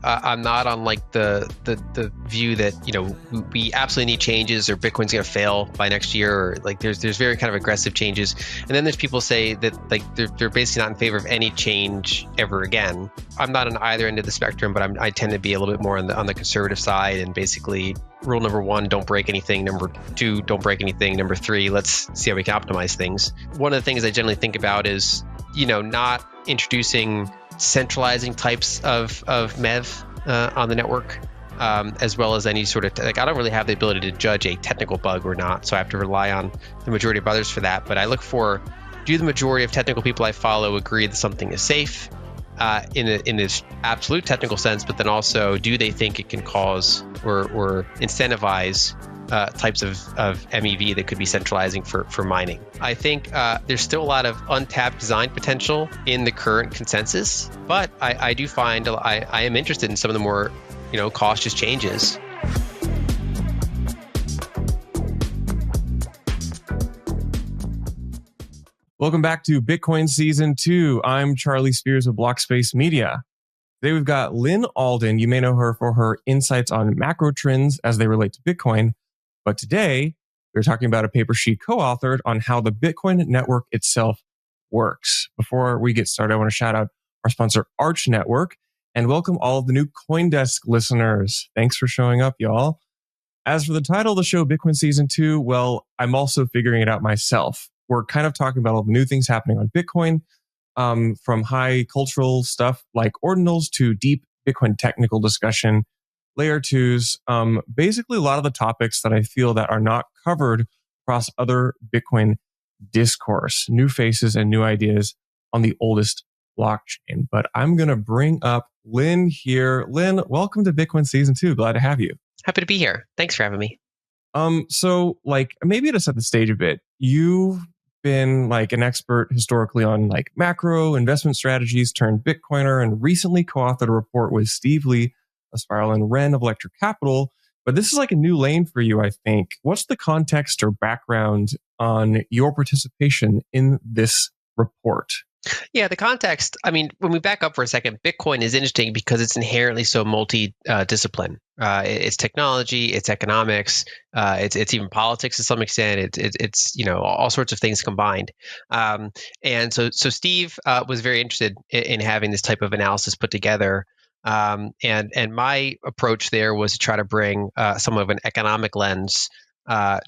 I'm not on like the view that we absolutely need changes or Bitcoin's going to fail by next year, or like there's very kind of aggressive changes. And then there's people say that like they're basically not in favor of any change ever again. I'm not on either end of the spectrum, but I tend to be a little bit more on the conservative side, and basically rule number 1, don't break anything. Number 2, don't break anything. Number 3, let's see how we can optimize things. One of the things I generally think about is not introducing centralizing types of MEV on the network, as well as any sort of I don't really have the ability to judge a technical bug or not, so I have to rely on the majority of others for that. But I look for, do the majority of technical people I follow agree that something is safe in this absolute technical sense, but then also do they think it can cause or incentivize types of MEV that could be centralizing for mining. I think there's still a lot of untapped design potential in the current consensus, but I do find I am interested in some of the more cautious changes. Welcome back to Bitcoin Season 2. I'm Charlie Spears of Blockspace Media. Today we've got Lyn Alden. You may know her for her insights on macro trends as they relate to Bitcoin. But today, we're talking about a paper she co-authored on how the Bitcoin network itself works. Before we get started, I want to shout out our sponsor, Arch Network, and welcome all of the new CoinDesk listeners. Thanks for showing up, y'all. As for the title of the show, Bitcoin Season 2, well, I'm also figuring it out myself. We're kind of talking about all the new things happening on Bitcoin, from high cultural stuff like ordinals to deep Bitcoin technical discussion, layer 2s, basically a lot of the topics that I feel that are not covered across other Bitcoin discourse, new faces and new ideas on the oldest blockchain. But I'm going to bring up Lynn here. Lynn, welcome to Bitcoin Season 2. Glad to have you. Happy to be here. Thanks for having me. So like maybe to set the stage a bit, you've been like an expert historically on like macro investment strategies turned Bitcoiner, and recently co-authored a report with Steve Lee, a Spiral, and Ren of Electric Capital. But this is like a new lane for you, I think. What's the context or background on your participation in this report? Yeah, the context, I mean, when we back up for a second, Bitcoin is interesting because it's inherently so multi-discipline. It's technology, it's economics, it's even politics to some extent. It's all sorts of things combined. And so Steve was very interested in having this type of analysis put together. And my approach there was to try to bring some of an economic lens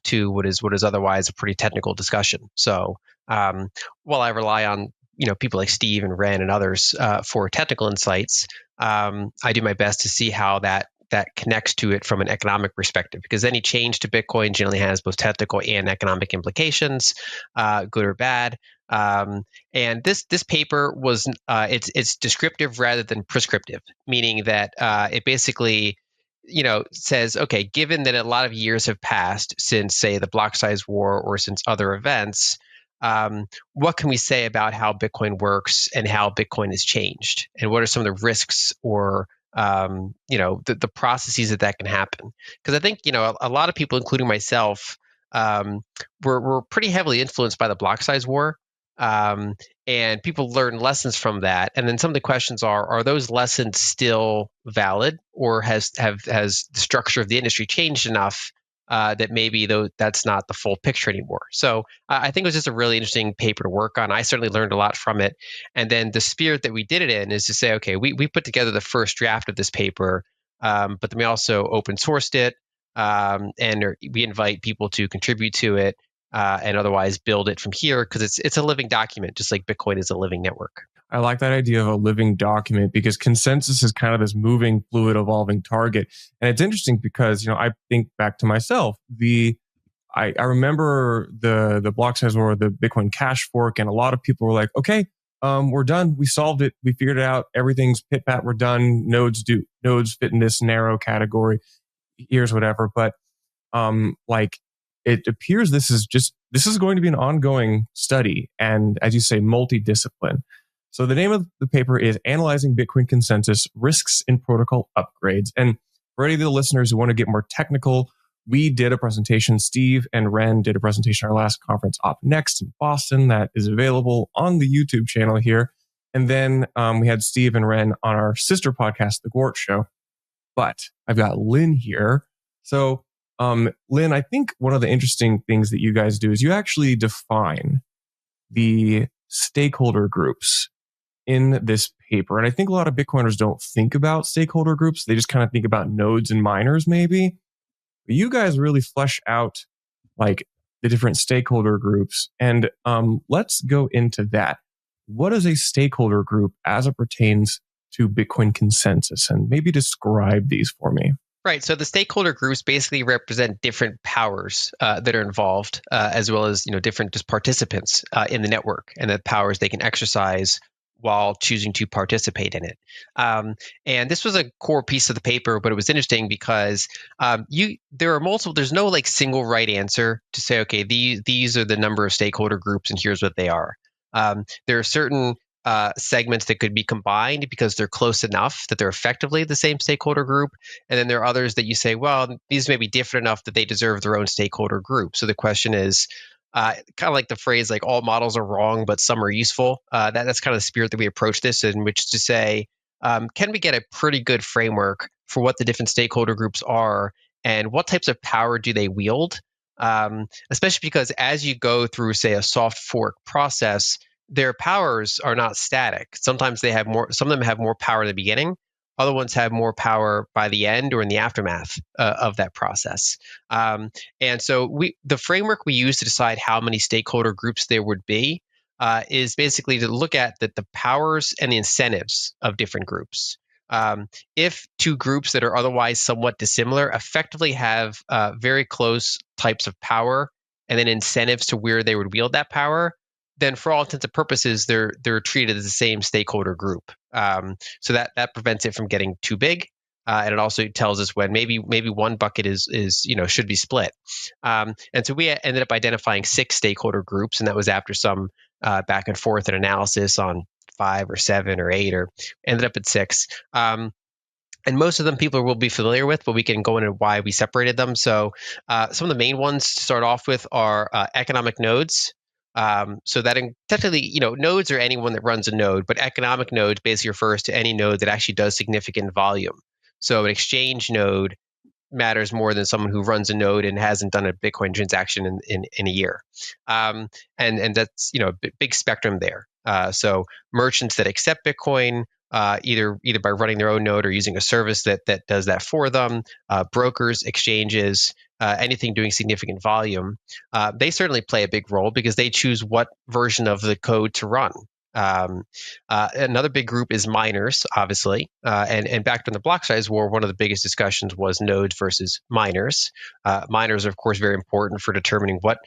to what is otherwise a pretty technical discussion. So while I rely on people like Steve and Ren and others for technical insights, I do my best to see how that connects to it from an economic perspective, because any change to Bitcoin generally has both technical and economic implications, good or bad. And this paper was it's descriptive rather than prescriptive, meaning that it basically says, okay, given that a lot of years have passed since, say, the block size war or since other events, what can we say about how Bitcoin works and how Bitcoin has changed, and what are some of the risks or the processes that can happen? Because I think a lot of people, including myself, were pretty heavily influenced by the block size war, and people learn lessons from that. And then some of the questions are those lessons still valid, or has the structure of the industry changed enough that maybe that's not the full picture anymore? So I think it was just a really interesting paper to work on. I certainly learned a lot from it. And then the spirit that we did it in is to say, okay, we put together the first draft of this paper, but then we also open sourced it, and we invite people to contribute to it and otherwise build it from here, because it's a living document, just like Bitcoin is a living network. I like that idea of a living document, because consensus is kind of this moving, fluid, evolving target. And it's interesting because, I think back to myself, I remember the block size war, the Bitcoin Cash fork, and a lot of people were like, okay, we're done. We solved it. We figured it out. Everything's pit pat. We're done. Nodes fit in this narrow category. Here's whatever. But it appears this is going to be an ongoing study, and as you say, multidiscipline. So the name of the paper is Analyzing Bitcoin Consensus, Risks in Protocol Upgrades. And for any of the listeners who want to get more technical, we did a presentation. Steve and Ren did a presentation at our last conference, OpNext in Boston, that is available on the YouTube channel here. And then we had Steve and Ren on our sister podcast, The Gort Show. But I've got Lynn here. So, Lynn, I think one of the interesting things that you guys do is you actually define the stakeholder groups in this paper. And I think a lot of Bitcoiners don't think about stakeholder groups. They just kind of think about nodes and miners, maybe. But you guys really flesh out like the different stakeholder groups. And let's go into that. What is a stakeholder group as it pertains to Bitcoin consensus? And maybe describe these for me. Right. So the stakeholder groups basically represent different powers that are involved, as well as different just participants in the network and the powers they can exercise while choosing to participate in it. And this was a core piece of the paper, but it was interesting because there are multiple. There's no like single right answer to say, okay, these are the number of stakeholder groups, and here's what they are. There are certain segments that could be combined because they're close enough that they're effectively the same stakeholder group. And then there are others that you say, well, these may be different enough that they deserve their own stakeholder group. So the question is kind of like the phrase, like all models are wrong, but some are useful. That's kind of the spirit that we approach this in, which is to say, can we get a pretty good framework for what the different stakeholder groups are and what types of power do they wield? Especially because as you go through, say, a soft fork process, their powers are not static. Sometimes they have more. Some of them have more power in the beginning. Other ones have more power by the end or in the aftermath of that process. And so the framework we use to decide how many stakeholder groups there would be is basically to look at the powers and the incentives of different groups. If two groups that are otherwise somewhat dissimilar effectively have very close types of power and then incentives to where they would wield that power, then for all intents and purposes, they're treated as the same stakeholder group. So that prevents it from getting too big, and it also tells us when maybe one bucket is should be split. And so we ended up identifying 6 stakeholder groups, and that was after some back and forth and analysis on 5 or 7 or 8, or ended up at 6. And most of them people will be familiar with, but we can go into why we separated them. So some of the main ones to start off with are economic nodes. So that technically, nodes are anyone that runs a node, but economic nodes basically refers to any node that actually does significant volume. So an exchange node matters more than someone who runs a node and hasn't done a Bitcoin transaction in a year. And that's big spectrum there. So merchants that accept Bitcoin, either by running their own node or using a service that does that for them, brokers, exchanges, anything doing significant volume, they certainly play a big role because they choose what version of the code to run. Another big group is miners, obviously. And back during the block size war, one of the biggest discussions was nodes versus miners. Miners are, of course, very important for determining what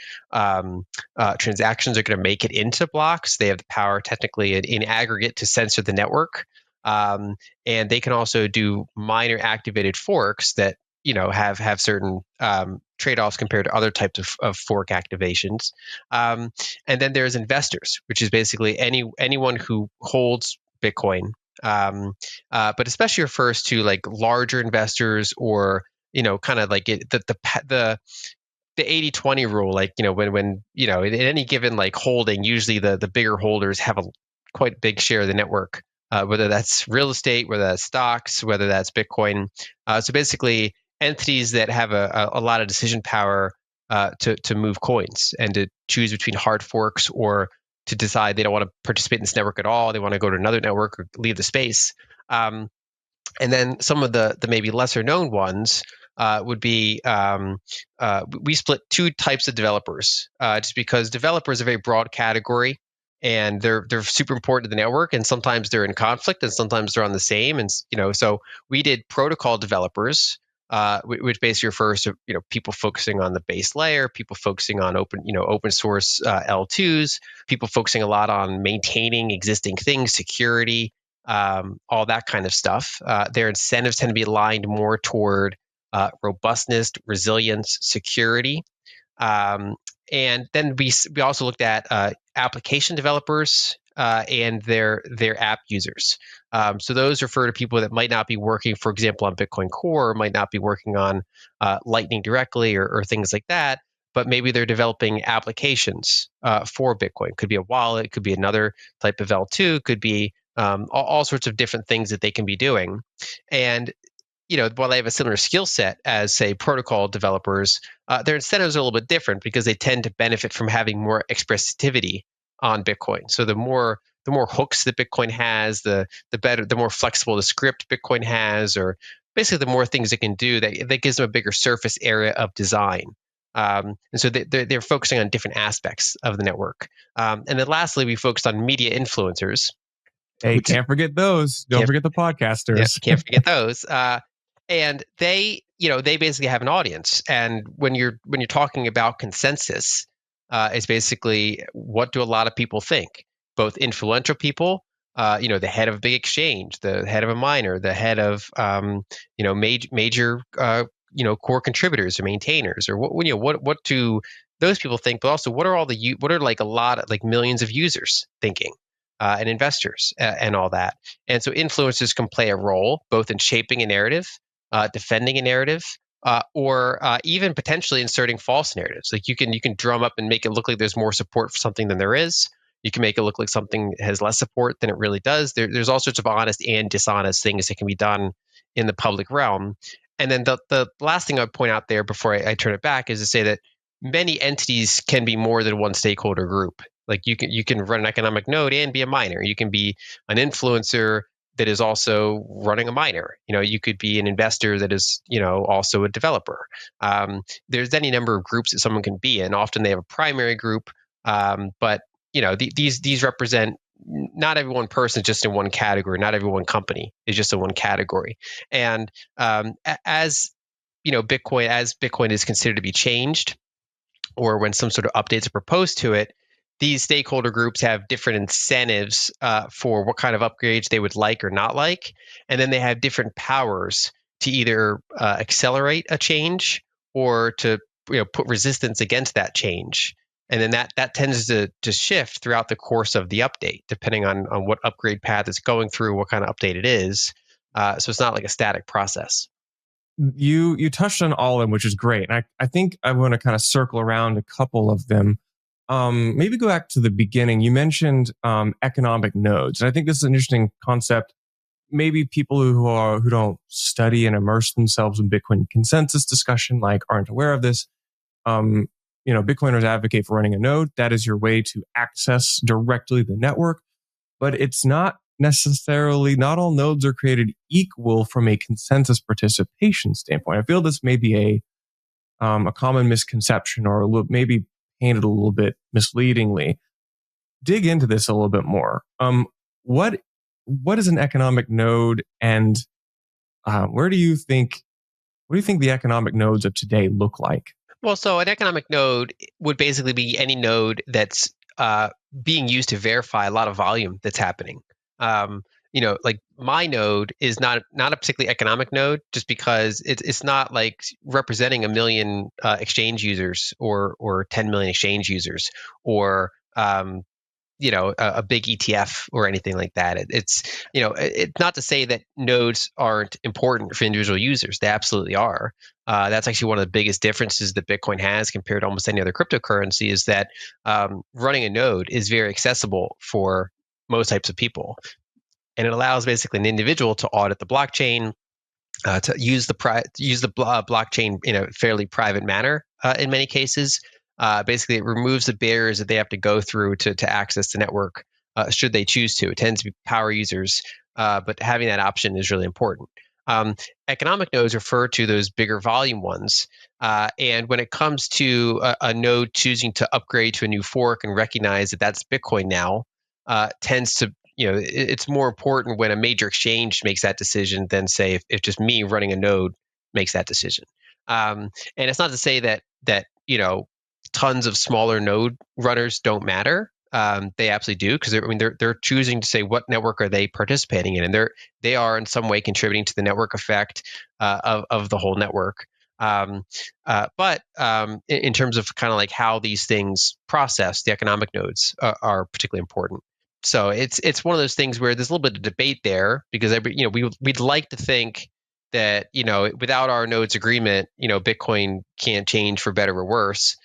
transactions are going to make it into blocks. They have the power, technically, in aggregate, to censor the network. And they can also do miner activated forks that have certain trade-offs compared to other types of fork activations. And then there's investors, which is basically anyone who holds Bitcoin, but especially refers to like larger investors or kind of like the 80-20 rule, like when in any given like holding, usually the bigger holders have a quite big share of the network, whether that's real estate, whether that's stocks, whether that's Bitcoin. So basically entities that have a lot of decision power to move coins and to choose between hard forks or to decide they don't want to participate in this network at all. They want to go to another network or leave the space. And then some of the maybe lesser known ones would be we split 2 types of developers just because developers are a very broad category. And they're super important to the network, and sometimes they're in conflict, and sometimes they're on the same. And so we did protocol developers, which basically refers to people focusing on the base layer, people focusing on open source L2s, people focusing a lot on maintaining existing things, security, all that kind of stuff. Their incentives tend to be aligned more toward robustness, resilience, security. And then we also looked at application developers and their app users. So those refer to people that might not be working, for example, on Bitcoin Core, or might not be working on Lightning directly or things like that, but maybe they're developing applications for Bitcoin. Could be a wallet, could be another type of L2, could be all sorts of different things that they can be doing. And while they have a similar skill set as, say, protocol developers, their incentives are a little bit different because they tend to benefit from having more expressivity on Bitcoin. So the more hooks that Bitcoin has, the better, the more flexible the script Bitcoin has, or basically the more things it can do, that gives them a bigger surface area of design. And so they're focusing on different aspects of the network. And then lastly, we focused on media influencers. Hey, Which can't forget those. Don't forget the Yeah, podcasters. can't forget those. And they basically have an audience. And when you're talking about consensus, it's basically, what do a lot of people think? Both influential people, the head of a big exchange, the head of a miner, the head of major core contributors or maintainers, or what do those people think? But also, what are like a lot of, like, millions of users thinking, and investors, and all that. And so influencers can play a role both in shaping a narrative, defending a narrative, or even potentially inserting false narratives. Like you can drum up and make it look like there's more support for something than there is. You can make it look like something has less support than it really does. There's all sorts of honest and dishonest things that can be done in the public realm. And then the last thing I'd point out there before I turn it back is to say that many entities can be more than one stakeholder group. Like you can run an economic node and be a miner. You can be an influencer that is also running a miner. You could be an investor that is, also a developer. There's any number of groups that someone can be in. Often they have a primary group, but these represent, not every one person is just in one category. Not every one company is just in one category. And as Bitcoin is considered to be changed, or when some sort of updates are proposed to it, these stakeholder groups have different incentives for what kind of upgrades they would like or not like. And then they have different powers to either accelerate a change or to put resistance against that change. And then that tends to shift throughout the course of the update, depending on what upgrade path it's going through, what kind of update it is. So it's not like a static process. You touched on all of them, which is great. And I think I want to kind of circle around a couple of them. Maybe go back to the beginning. You mentioned economic nodes, and I think this is an interesting concept. Maybe people who don't study and immerse themselves in Bitcoin consensus discussion aren't aware of this. Bitcoiners advocate for running a node. That is your way to access directly the network, but it's not necessarily, not all nodes are created equal from a consensus participation standpoint. I feel this may be a common misconception, or maybe painted a little bit misleadingly. Dig into this a little bit more. What is an economic node, and what do you think the economic nodes of today look like? Well, so an economic node would basically be any node that's being used to verify a lot of volume that's happening. Like my node is not a particularly economic node, just because it's not like representing a million exchange users, or 10 million exchange users, or a big ETF or anything like that. It's not to say that nodes aren't important for individual users. They absolutely are. That's actually one of the biggest differences that Bitcoin has compared to almost any other cryptocurrency, is that running a node is very accessible for most types of people. And it allows basically an individual to audit the blockchain, to use the blockchain in a fairly private manner in many cases. Basically, it removes the barriers that they have to go through to access the network, should they choose to. It tends to be power users, but having that option is really important. Economic nodes refer to those bigger volume ones. And when it comes to a node choosing to upgrade to a new fork and recognize that that's Bitcoin now, tends to, it's more important when a major exchange makes that decision than, say, if just me running a node makes that decision. And it's not to say that tons of smaller node runners don't matter. They absolutely do, because they're choosing to say what network are they participating in, and they are in some way contributing to the network effect of the whole network. But in terms of kind of like how these things process, the economic nodes are particularly important. So it's one of those things where there's a little bit of debate there, because we'd like to think that without our nodes agreement, Bitcoin can't change for better or worse.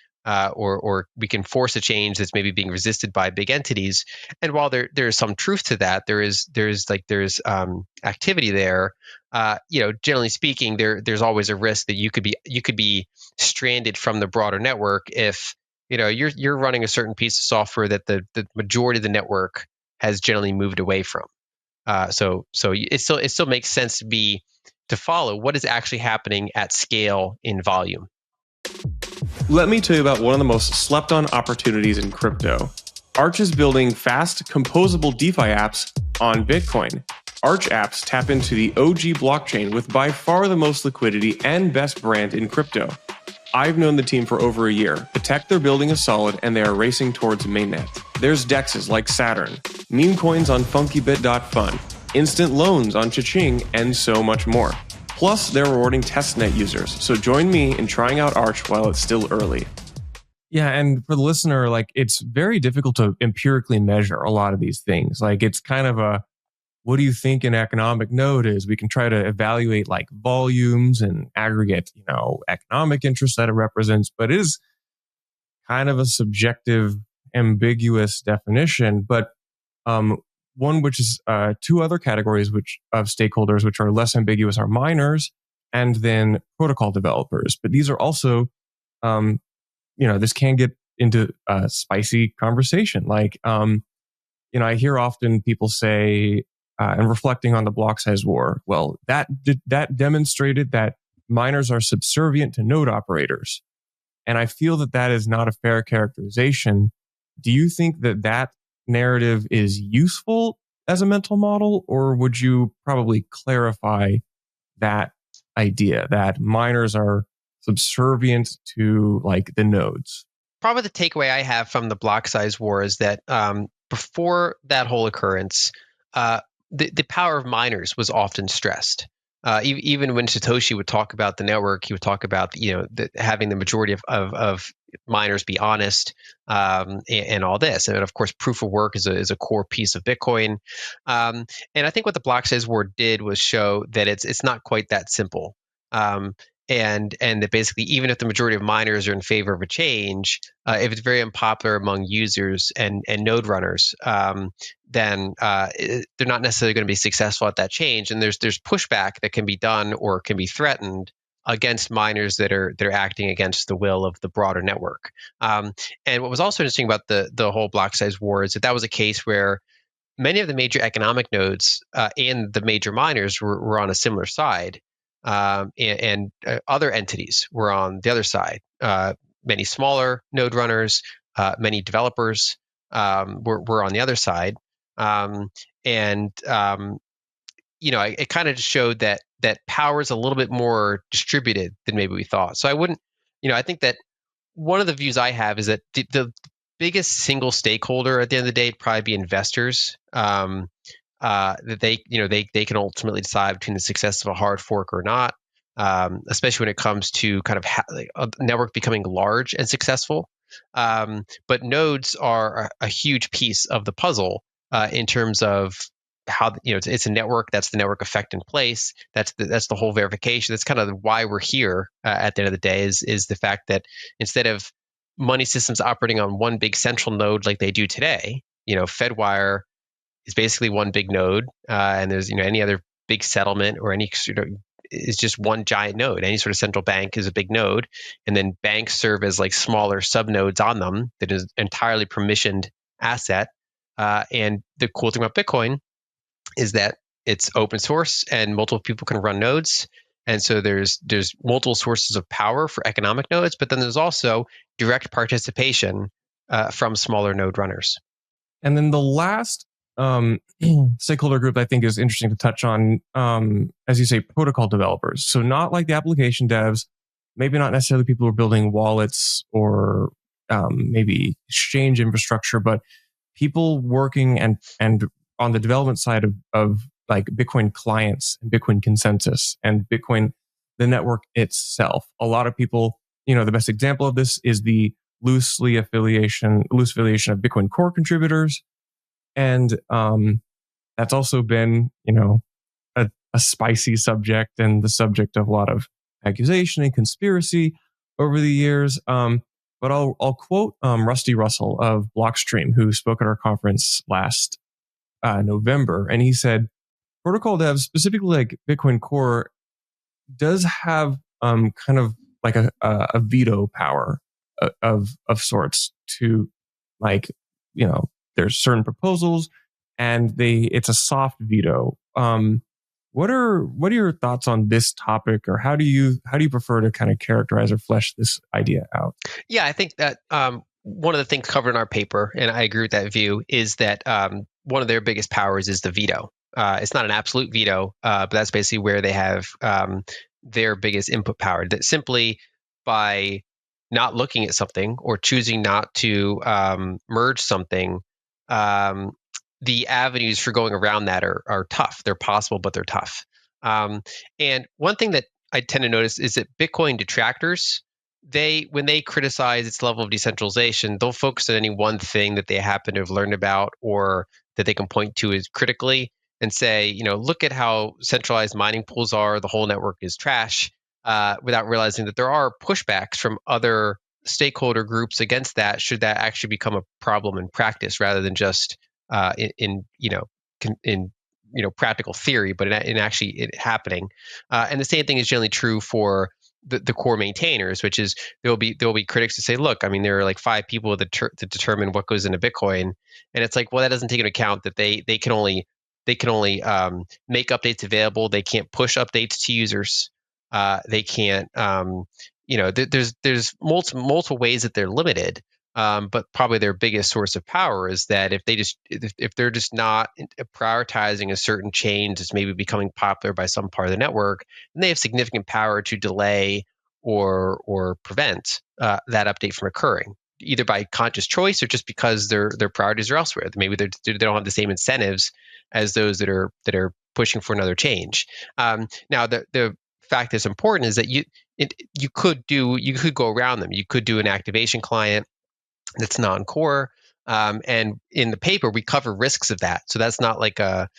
or we can force a change that's maybe being resisted by big entities. And while there is some truth to that, there's activity there. Generally speaking, there's always a risk that you could be stranded from the broader network if you're running a certain piece of software that the majority of the network has generally moved away from. So it still makes sense to follow what is actually happening at scale in volume. Let me tell you about one of the most slept on opportunities in crypto. Arch is building fast, composable DeFi apps on Bitcoin. Arch apps tap into the OG blockchain with by far the most liquidity and best brand in crypto. I've known the team for over a year. The tech they're building is solid and they are racing towards mainnet. There's dexes like Saturn, meme coins on funkybit.fun, instant loans on Cha-Ching, and so much more. Plus, they're rewarding testnet users. So join me in trying out Arch while it's still early. Yeah, and for the listener, it's very difficult to empirically measure a lot of these things. It's kind of what do you think an economic node is? We can try to evaluate volumes and aggregate, economic interest that it represents, but it is kind of a subjective, ambiguous definition. But one which is two other categories of stakeholders which are less ambiguous are miners and then protocol developers. But these are also, this can get into a spicy conversation. I hear often people say, and reflecting on the block size war, well, that demonstrated that miners are subservient to node operators. And I feel that is not a fair characterization. Do you think that narrative is useful as a mental model, or would you probably clarify that idea that miners are subservient to the nodes? Probably the takeaway I have from the block size war is that before that whole occurrence, the power of miners was often stressed. Even when Satoshi would talk about the network, he would talk about having the majority of miners be honest, and all this. And of course, proof of work is a core piece of Bitcoin. And I think what the block size war did was show that it's not quite that simple. And that basically, even if the majority of miners are in favor of a change, if it's very unpopular among users and node runners, then they're not necessarily going to be successful at that change. And there's pushback that can be done or can be threatened against miners that are acting against the will of the broader network. And what was also interesting about the whole block size war is that was a case where many of the major economic nodes and the major miners were on a similar side. And other entities were on the other side. Many smaller node runners, many developers were on the other side. It kind of just showed that power is a little bit more distributed than maybe we thought. So I think that one of the views I have is that the biggest single stakeholder at the end of the day would probably be investors. That they can ultimately decide between the success of a hard fork or not, especially when it comes to kind of a network becoming large and successful. But nodes are a huge piece of the puzzle in terms of how it's a network. That's the network effect in place. That's the whole verification. That's kind of why we're here at the end of the day. Is the fact that instead of money systems operating on one big central node like they do today, Fedwire is basically one big node, and there's any other big settlement or any is just one giant node. Any sort of central bank is a big node, and then banks serve as smaller subnodes on them that is entirely permissioned asset. And the cool thing about Bitcoin is that it's open source and multiple people can run nodes. And so there's multiple sources of power for economic nodes, but then there's also direct participation from smaller node runners. And then the last stakeholder group I think is interesting to touch on, as you say, protocol developers. So not like the application devs, maybe not necessarily people who are building wallets or maybe exchange infrastructure, but people working and on the development side of Bitcoin clients and Bitcoin consensus and Bitcoin, the network itself. A lot of people, the best example of this is the loose affiliation of Bitcoin core contributors. And that's also been, a spicy subject and the subject of a lot of accusation and conspiracy over the years. But I'll quote Rusty Russell of Blockstream, who spoke at our conference last November, and he said protocol dev, specifically like Bitcoin Core, does have kind of like a veto power of sorts to, like, there's certain proposals and it's a soft veto. What are your thoughts on this topic, or how do you prefer to kind of characterize or flesh this idea out? Yeah, I think that one of the things covered in our paper, and I agree with that view, is that one of their biggest powers is the veto. It's not an absolute veto, but that's basically where they have their biggest input power. That simply by not looking at something or choosing not to merge something, um, the avenues for going around that are tough. They're possible, but they're tough. And one thing that I tend to notice is that Bitcoin detractors, when they criticize its level of decentralization, they'll focus on any one thing that they happen to have learned about or that they can point to as critically and say, look at how centralized mining pools are. The whole network is trash, without realizing that there are pushbacks from other stakeholder groups against that, should that actually become a problem in practice rather than just in practical theory, but in actually it happening. And the same thing is generally true for the core maintainers, which is there will be critics to say, look, I mean, there are like 5 people that determine what goes into Bitcoin, and it's like, well, that doesn't take into account that they can only make updates available. They can't push updates to users. They can't. There's multiple ways that they're limited. But probably their biggest source of power is that if they're just not prioritizing a certain change that's maybe becoming popular by some part of the network, then they have significant power to delay or prevent that update from occurring, either by conscious choice or just because their priorities are elsewhere. Maybe they don't have the same incentives as those that are pushing for another change. Now, the fact that's important is that you could go around them. You could do an activation client that's non-core. And in the paper, we cover risks of that. So that's not like not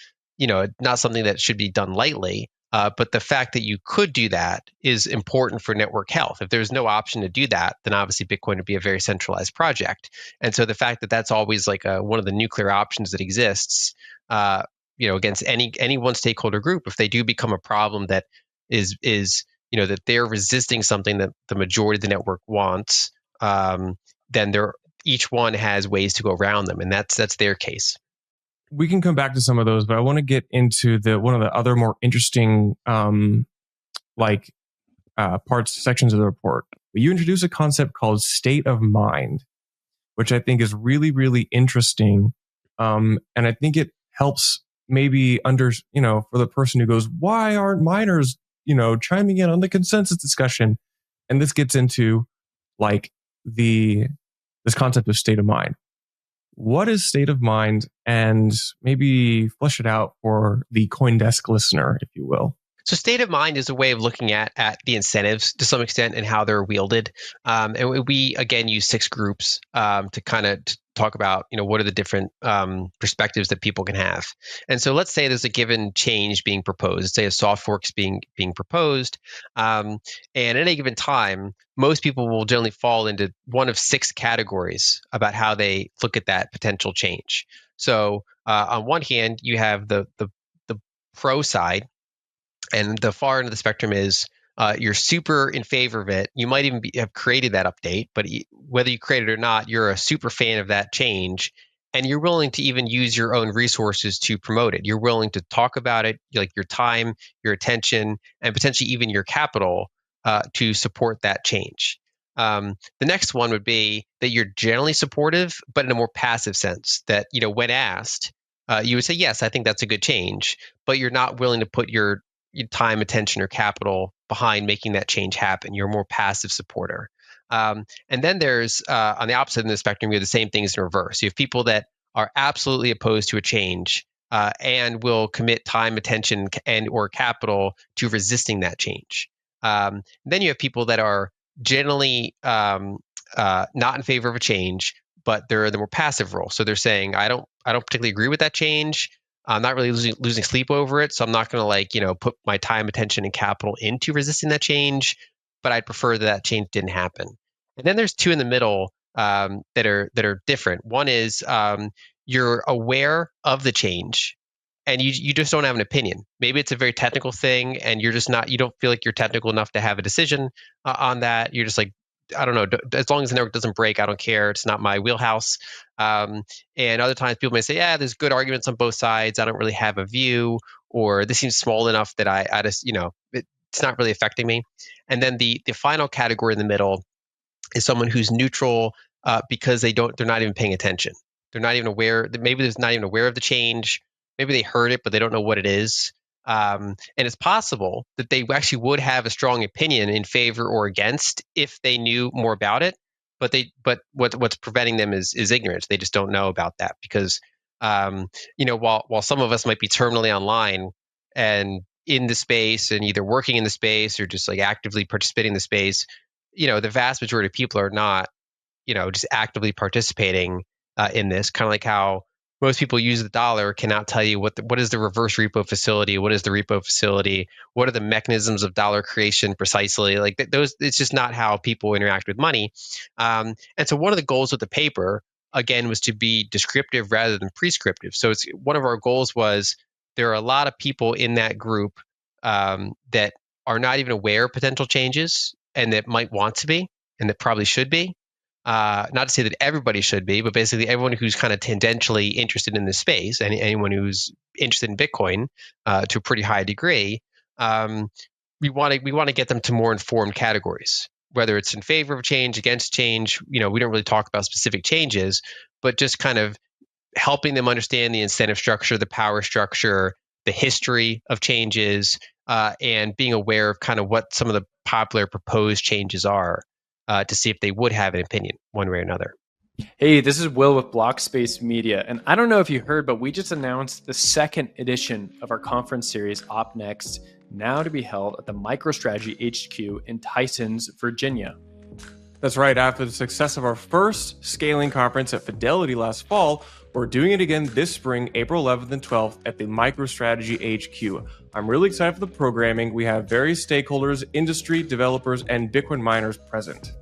something that should be done lightly. But the fact that you could do that is important for network health. If there's no option to do that, then obviously Bitcoin would be a very centralized project. And so the fact that that's always like one of the nuclear options that exists, against any one stakeholder group, if they do become a problem that is that they're resisting something that the majority of the network wants, then each one has ways to go around them, and that's their case. We can come back to some of those, but I want to get into one of the other more interesting sections of the report. You introduce a concept called state of mind, which I think is really, really interesting. And I think it helps maybe for the person who goes, why aren't miners, chiming in on the consensus discussion? And this gets into like this concept of state of mind. What is state of mind? And maybe flesh it out for the CoinDesk listener, if you will. So state of mind is a way of looking at the incentives to some extent and how they're wielded. And we, again, use 6 groups to kind of talk about, what are the different perspectives that people can have. And so let's say there's a given change being proposed. Say a soft fork's being proposed. And at any given time, most people will generally fall into one of 6 categories about how they look at that potential change. So on one hand, you have the pro side, and the far end of the spectrum is you're super in favor of it. You might even have created that update, but whether you create it or not, you're a super fan of that change, and you're willing to even use your own resources to promote it. You're willing to talk about it, like your time, your attention, and potentially even your capital to support that change. The next one would be that you're generally supportive, but in a more passive sense. That when asked, you would say, "Yes, I think that's a good change," but you're not willing to put your time, attention, or capital behind making that change happen. You're a more passive supporter. And then there's, on the opposite end of the spectrum, you have the same things in reverse. You have people that are absolutely opposed to a change and will commit time, attention, and or capital to resisting that change. Then you have people that are generally not in favor of a change, but they're in the more passive role. So they're saying, I don't particularly agree with that change. I'm not really losing sleep over it, so I'm not going to put my time, attention, and capital into resisting that change. But I'd prefer that change didn't happen. And then there's two in the middle that are different. One is you're aware of the change, and you just don't have an opinion. Maybe it's a very technical thing, and you're just not. You don't feel like you're technical enough to have a decision on that. You're just like, I don't know. As long as the network doesn't break, I don't care. It's not my wheelhouse. And other times, people may say, "Yeah, there's good arguments on both sides. I don't really have a view, or this seems small enough that I just, it's not really affecting me." And then the final category in the middle is someone who's neutral because they're not even paying attention. They're not even aware. Maybe they're not even aware of the change. Maybe they heard it, but they don't know what it is. And it's possible that they actually would have a strong opinion in favor or against if they knew more about it. What's preventing them is ignorance. They just don't know about that because while some of us might be terminally online and in the space and either working in the space or just like actively participating in the space, the vast majority of people are not, just actively participating in this. Kind of like how most people use the dollar cannot tell you what is the reverse repo facility, what is the repo facility, what are the mechanisms of dollar creation precisely. Like those, it's just not how people interact with money. And so one of the goals of the paper again was to be descriptive rather than prescriptive. So it's one of our goals was there are a lot of people in that group that are not even aware of potential changes and that might want to be and that probably should be. Not to say that everybody should be, but basically everyone who's kind of tangentially interested in this space, and anyone who's interested in Bitcoin to a pretty high degree, we want to get them to more informed categories. Whether it's in favor of change, against change, we don't really talk about specific changes, but just kind of helping them understand the incentive structure, the power structure, the history of changes, and being aware of kind of what some of the popular proposed changes are to see if they would have an opinion one way or another. Hey, this is Will with Blockspace Media. And I don't know if you heard, but we just announced the second edition of our conference series, OpNext, now to be held at the MicroStrategy HQ in Tysons, Virginia. That's right. After the success of our first scaling conference at Fidelity last fall, we're doing it again this spring, April 11th and 12th at the MicroStrategy HQ. I'm really excited for the programming. We have various stakeholders, industry, developers, and Bitcoin miners present.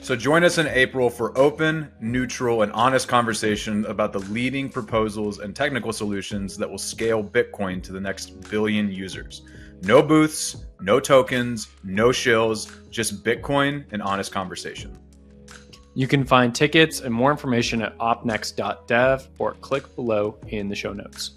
So join us in April for open, neutral, and honest conversation about the leading proposals and technical solutions that will scale Bitcoin to the next billion users. No booths, no tokens, no shills, just Bitcoin and honest conversation. You can find tickets and more information at opnext.dev or click below in the show notes.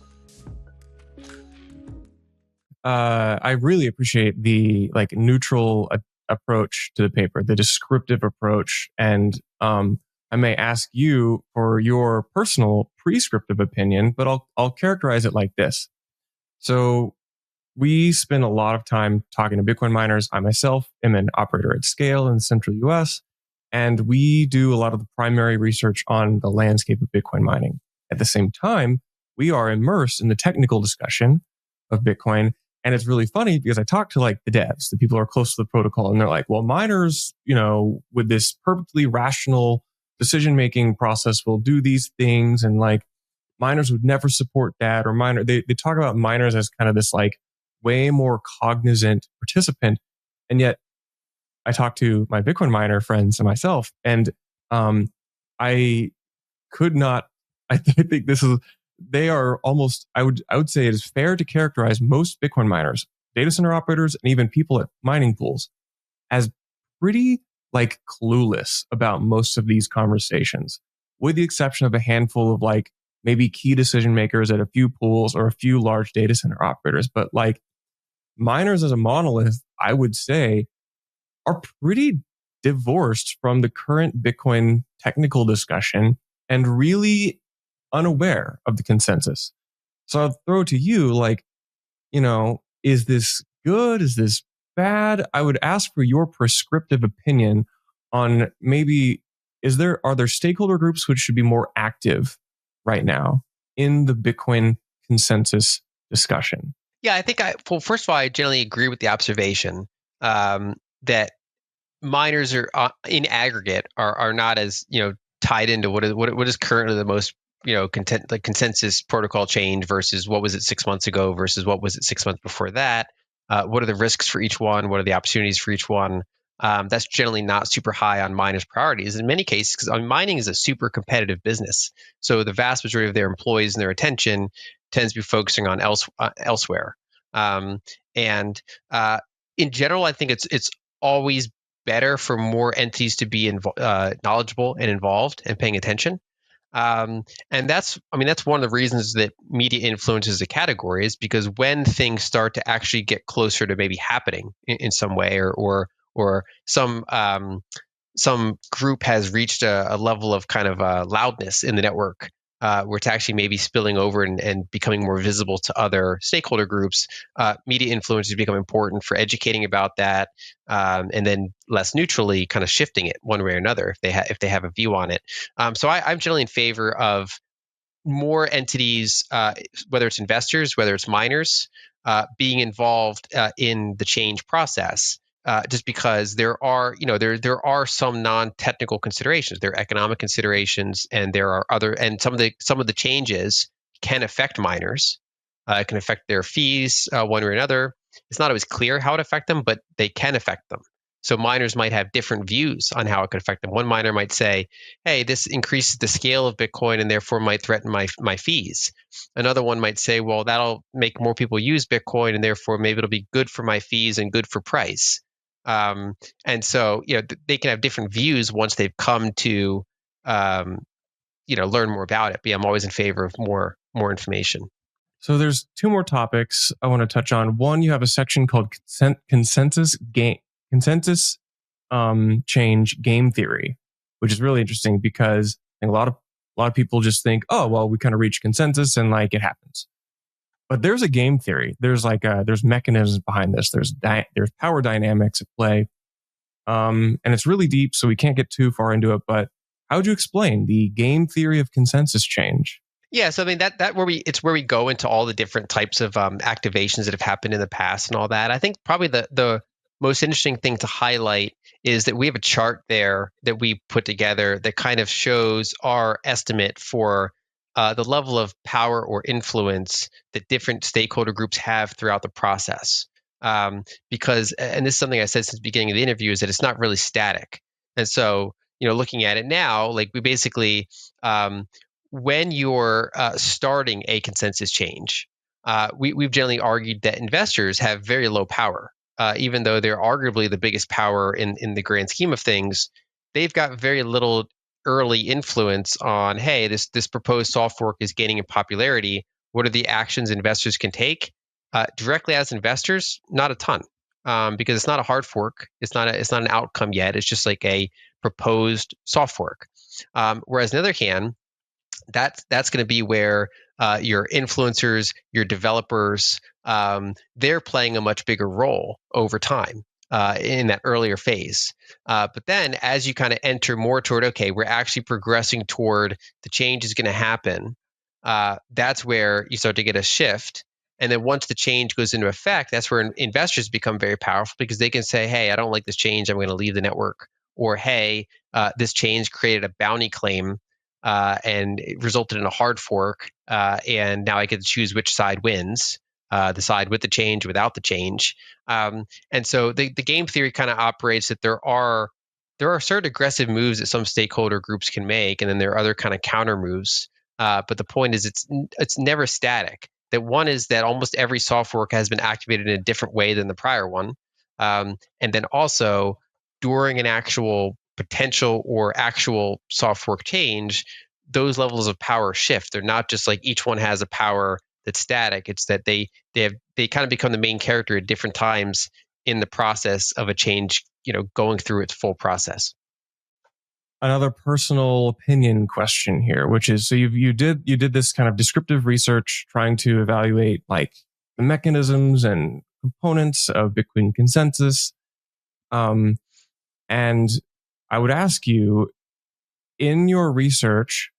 I really appreciate the neutral approach to the paper, the descriptive approach. And I may ask you for your personal prescriptive opinion, but I'll characterize it like this. So we spend a lot of time talking to Bitcoin miners. I myself am an operator at scale in the central US, and we do a lot of the primary research on the landscape of Bitcoin mining. At the same time, we are immersed in the technical discussion of Bitcoin. And it's really funny because I talk to the devs, the people who are close to the protocol, and they're like, well, miners, with this perfectly rational decision-making process will do these things. And miners would never support that, or they talk about miners as kind of this way more cognizant participant. And yet I talk to my Bitcoin miner friends and myself, and I could not, I think this is, they are almost, I would say it is fair to characterize most Bitcoin miners, data center operators, and even people at mining pools as pretty clueless about most of these conversations, with the exception of a handful of maybe key decision makers at a few pools or a few large data center operators. But miners as a monolith, I would say, are pretty divorced from the current Bitcoin technical discussion and really unaware of the consensus. So I'll throw it to you, is this good? Is this bad? I would ask for your prescriptive opinion on maybe, are there stakeholder groups which should be more active right now in the Bitcoin consensus discussion? Yeah, I think first of all, I generally agree with the observation that miners are in aggregate are not as tied into what is currently the most consensus protocol change versus what was it 6 months ago versus what was it 6 months before that. What are the risks for each one? What are the opportunities for each one? that's generally not super high on miners' priorities in many cases, because mining is a super competitive business. So the vast majority of their employees and their attention tends to be focusing on elsewhere. And in general, I think it's always better for more entities to be knowledgeable and involved and paying attention. And that's one of the reasons that media influences a category, is because when things start to actually get closer to maybe happening in some way, or some group has reached a level of kind of loudness in the network, where it's actually maybe spilling over and becoming more visible to other stakeholder groups, media influencers become important for educating about that, and then less neutrally kind of shifting it one way or another if they have a view on it. So I'm generally in favor of more entities, whether it's investors, whether it's miners, being involved in the change process. Just because there are, there are some non-technical considerations, there are economic considerations, and there are other, and some of the changes can affect miners. It can affect their fees one way or another. It's not always clear how it affects them, but they can affect them. So miners might have different views on how it could affect them. One miner might say, hey, this increases the scale of Bitcoin and therefore might threaten my fees. Another one might say, well, that'll make more people use Bitcoin and therefore maybe it'll be good for my fees and good for price. And so, they can have different views once they've come to, learn more about it. But yeah, I'm always in favor of more information. So there's two more topics I want to touch on. One, you have a section called consensus change game theory, which is really interesting because I think a lot of people just think, oh, well, we kind of reach consensus and like it happens. But there's a game theory. There's there's mechanisms behind this. There's power dynamics at play, and it's really deep, so we can't get too far into it. But how would you explain the game theory of consensus change? Yeah, so I mean it's where we go into all the different types of activations that have happened in the past and all that. I think probably the most interesting thing to highlight is that we have a chart there that we put together that kind of shows our estimate for the level of power or influence that different stakeholder groups have throughout the process. Because, and this is something I said since the beginning of the interview, is that it's not really static. And so, looking at it now, like we basically, when you're starting a consensus change, we've generally argued that investors have very low power. Even though they're arguably the biggest power in the grand scheme of things, they've got very little early influence on, hey, this proposed soft fork is gaining in popularity. What are the actions investors can take? Directly as investors, not a ton, because it's not a hard fork. It's not an outcome yet. It's just like a proposed soft fork. Whereas on the other hand, that's going to be where your influencers, your developers, they're playing a much bigger role over time in that earlier phase. But then as you kind of enter more toward, okay, we're actually progressing toward the change is going to happen, that's where you start to get a shift. And then once the change goes into effect, that's where investors become very powerful, because they can say, hey, I don't like this change, I'm going to leave the network. Or, hey, this change created a bounty claim and it resulted in a hard fork, and now I get to choose which side wins, the side with the change, without the change. And so the game theory kind of operates that there are certain aggressive moves that some stakeholder groups can make, and then there are other kind of counter moves. But the point is, it's never static. That one is that almost every soft fork has been activated in a different way than the prior one, and then also during an actual potential or actual soft fork change, those levels of power shift. They're not just like each one has a power that's static. It's that they kind of become the main character at different times in the process of a change, going through its full process. Another personal opinion question here, which is, so you did this kind of descriptive research trying to evaluate like the mechanisms and components of Bitcoin consensus. And I would ask you, in your research,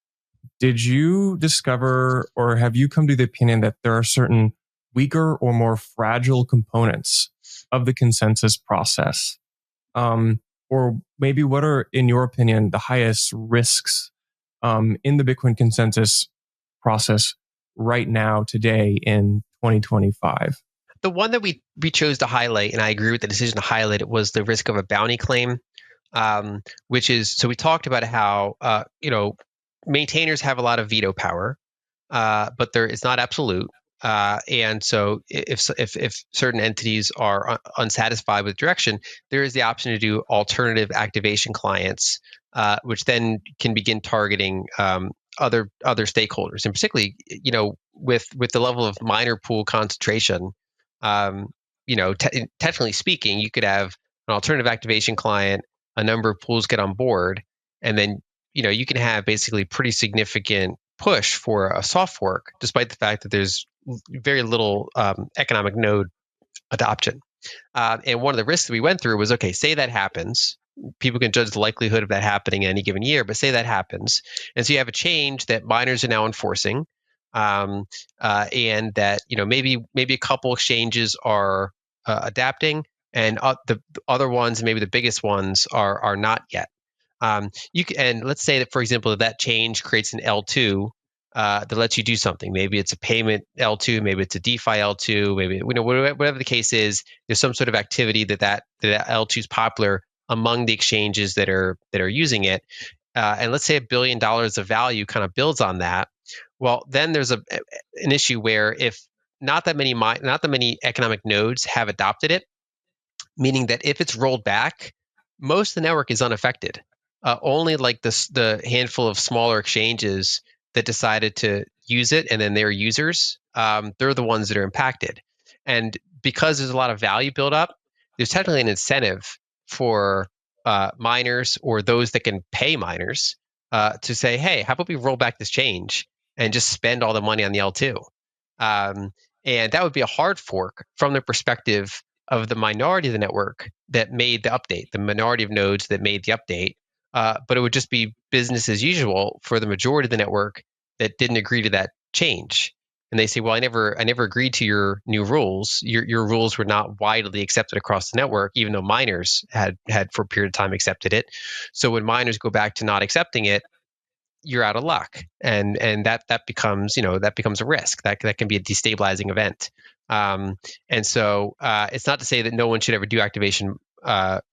did you discover or have you come to the opinion that there are certain weaker or more fragile components of the consensus process? Or maybe what are, in your opinion, the highest risks in the Bitcoin consensus process right now, today in 2025? the one that we chose to highlight, and I agree with the decision to highlight it, was the risk of a bounty claim, which is, so we talked about how maintainers have a lot of veto power, but it's not absolute. And so if certain entities are unsatisfied with direction, there is the option to do alternative activation clients, which then can begin targeting other stakeholders, and particularly with the level of miner pool concentration. Technically speaking, you could have an alternative activation client, a number of pools get on board, and then you can have basically pretty significant push for a soft fork, despite the fact that there's very little economic node adoption. And one of the risks that we went through was, okay, say that happens. People can judge the likelihood of that happening in any given year, but say that happens. And so you have a change that miners are now enforcing, and that maybe a couple exchanges are adapting, and the other ones, maybe the biggest ones, are not yet. And let's say that, for example, that change creates an L2 that lets you do something. Maybe it's a payment L2, maybe it's a DeFi L2, maybe whatever the case is. There's some sort of activity that L2 is popular among the exchanges that are using it. And let's say $1 billion of value kind of builds on that. Well, then there's an issue where if not that many economic nodes have adopted it, meaning that if it's rolled back, most of the network is unaffected. Only like the handful of smaller exchanges that decided to use it, and then their users, they're the ones that are impacted. And because there's a lot of value built up, there's technically an incentive for miners or those that can pay miners to say, hey, how about we roll back this change and just spend all the money on the L2? And that would be a hard fork from the perspective of the minority of the network that made the update, the minority of nodes that made the update. But it would just be business as usual for the majority of the network that didn't agree to that change. And they say, well, I never agreed to your new rules. Your rules were not widely accepted across the network, even though miners had for a period of time accepted it. So when miners go back to not accepting it, you're out of luck, and that becomes a risk that can be a destabilizing event. And so it's not to say that no one should ever do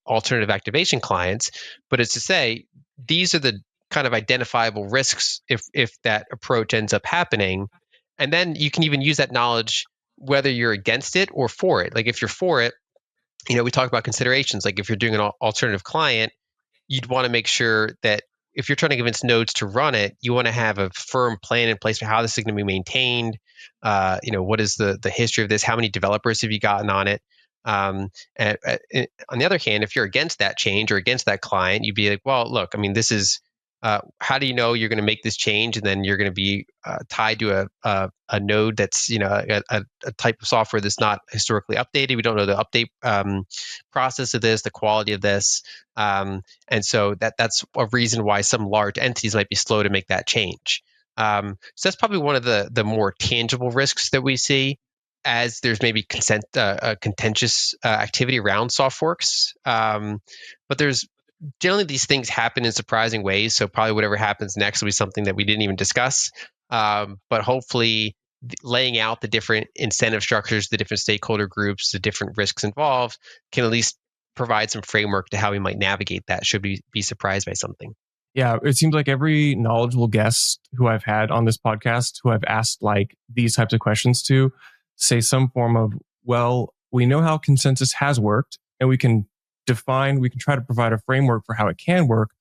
alternative activation clients, but it's to say these are the kind of identifiable risks if that approach ends up happening, and then you can even use that knowledge whether you're against it or for it. Like if you're for it, we talk about considerations. Like if you're doing an alternative client, you'd want to make sure that if you're trying to convince nodes to run it, you want to have a firm plan in place for how this is going to be maintained. What is the history of this? How many developers have you gotten on it? And on the other hand, if you're against that change or against that client, you'd be like, well, look, I mean, this is how do you know you're going to make this change and then you're going to be tied to a node that's a type of software that's not historically updated. We don't know the update process of this, the quality of this, and so that's a reason why some large entities might be slow to make that change. So that's probably one of the more tangible risks that we see as there's maybe contentious activity around soft forks. But there's generally these things happen in surprising ways. So probably whatever happens next will be something that we didn't even discuss. But hopefully laying out the different incentive structures, the different stakeholder groups, the different risks involved can at least provide some framework to how we might navigate that should we be surprised by something. Yeah, it seems like every knowledgeable guest who I've had on this podcast who I've asked like these types of questions to say some form of, well, we know how consensus has worked and we can try to provide a framework for how it can work,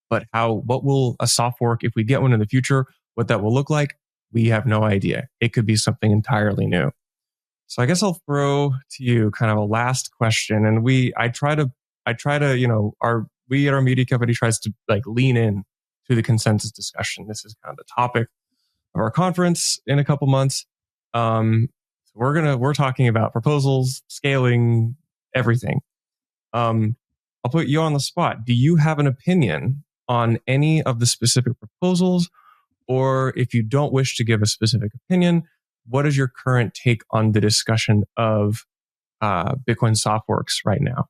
but what will a soft fork, if we get one in the future, what that will look like, we have no idea. It could be something entirely new. So I guess I'll throw to you kind of a last question. And we at our media company tries to like lean in to the consensus discussion. This is kind of the topic of our conference in a couple months. We're talking about proposals, scaling, everything. I'll put you on the spot. Do you have an opinion on any of the specific proposals? Or if you don't wish to give a specific opinion, what is your current take on the discussion of Bitcoin soft forks right now?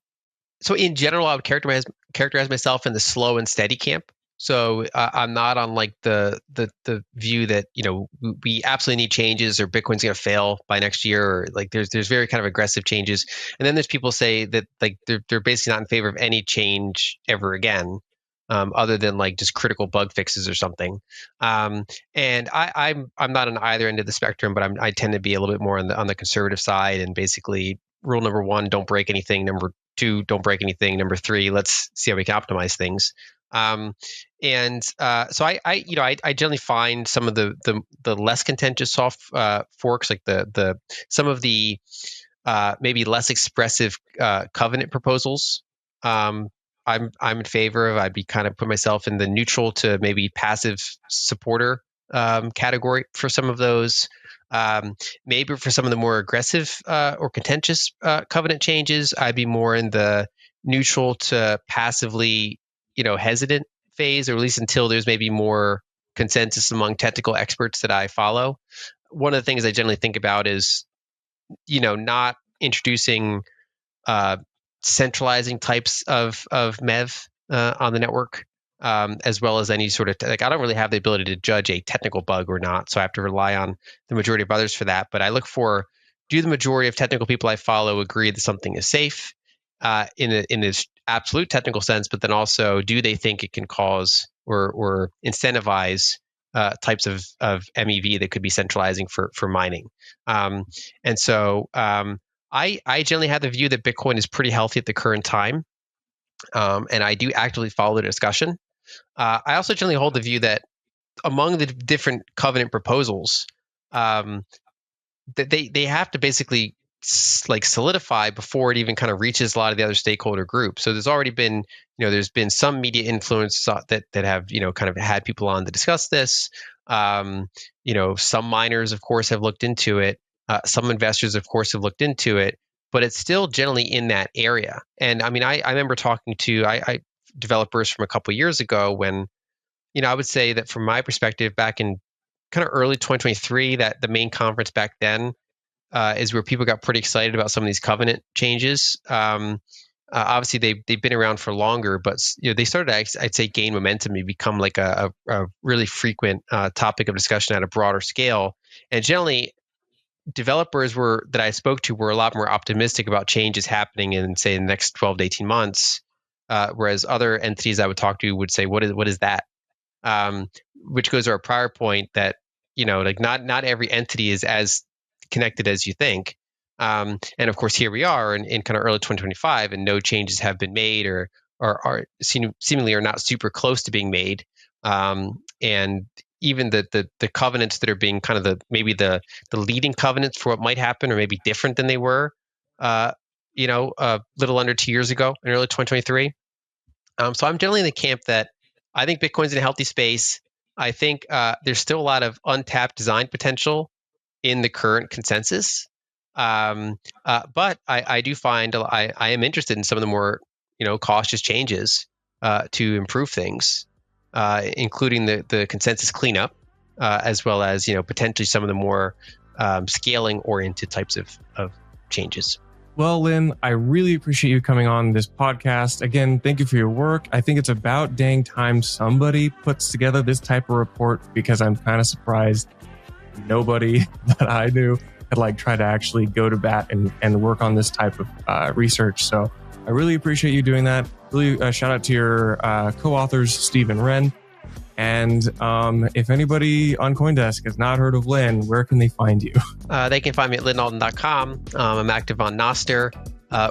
So in general, I would characterize myself in the slow and steady camp. So I'm not on like the view that we absolutely need changes or Bitcoin's going to fail by next year, or like there's very kind of aggressive changes. And then there's people say that like they're basically not in favor of any change ever again, other than like just critical bug fixes or something. And I'm not on either end of the spectrum, but I tend to be a little bit more on the conservative side, and basically rule number 1, don't break anything. Number 2, don't break anything. Number 3, let's see how we can optimize things. So I generally find some of the less contentious soft forks, like the some of the maybe less expressive covenant proposals. I'm in favor of. I'd be kind of put myself in the neutral to maybe passive supporter category for some of those. Maybe for some of the more aggressive or contentious covenant changes, I'd be more in the neutral to passively, hesitant phase, or at least until there's maybe more consensus among technical experts that I follow. One of the things I generally think about is, not introducing centralizing types of MEV on the network, as well as any sort of I don't really have the ability to judge a technical bug or not, so I have to rely on the majority of others for that. But I look for, do the majority of technical people I follow agree that something is safe in this absolute technical sense, but then also do they think it can cause or incentivize types of MEV that could be centralizing for mining. And so I generally have the view that Bitcoin is pretty healthy at the current time, and I do actively follow the discussion. I also generally hold the view that among the different covenant proposals, that they have to basically like solidify before it even kind of reaches a lot of the other stakeholder groups. So there's already been, there's been some media influence that have, kind of had people on to discuss this. Some miners, of course, have looked into it. Some investors, of course, have looked into it, but it's still generally in that area. And I mean, I remember talking to developers from a couple of years ago when, I would say that from my perspective, back in kind of early 2023, that the main conference back then is where people got pretty excited about some of these covenant changes. Obviously, they've been around for longer, but they started to, I'd say, gain momentum and become like a really frequent topic of discussion at a broader scale. And generally, developers that I spoke to were a lot more optimistic about changes happening in, say, the next 12 to 18 months, whereas other entities I would talk to would say, what is that? Which goes to our prior point that, like not every entity is as connected as you think. And of course, here we are in kind of early 2025, and no changes have been made or seemingly are not super close to being made. And even the covenants that are being kind of the leading covenants for what might happen are maybe different than they were, a little under 2 years ago in early 2023. So I'm generally in the camp that I think Bitcoin's in a healthy space. I think there's still a lot of untapped design potential in the current consensus. But I do find I am interested in some of the more cautious changes to improve things, including the consensus cleanup, as well as potentially some of the more scaling oriented types of changes. Well, Lynn, I really appreciate you coming on this podcast. Again, thank you for your work. I think it's about dang time somebody puts together this type of report, because I'm kind of surprised nobody that I knew had tried to actually go to bat and work on this type of research. So I really appreciate you doing that. Really shout out to your co-authors, Steve and Ren. And if anybody on CoinDesk has not heard of Lynn, where can they find you? They can find me at lynalden.com. I'm active on Nostr,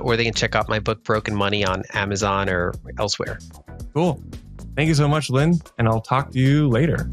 or they can check out my book, Broken Money, on Amazon or elsewhere. Cool. Thank you so much, Lynn, and I'll talk to you later.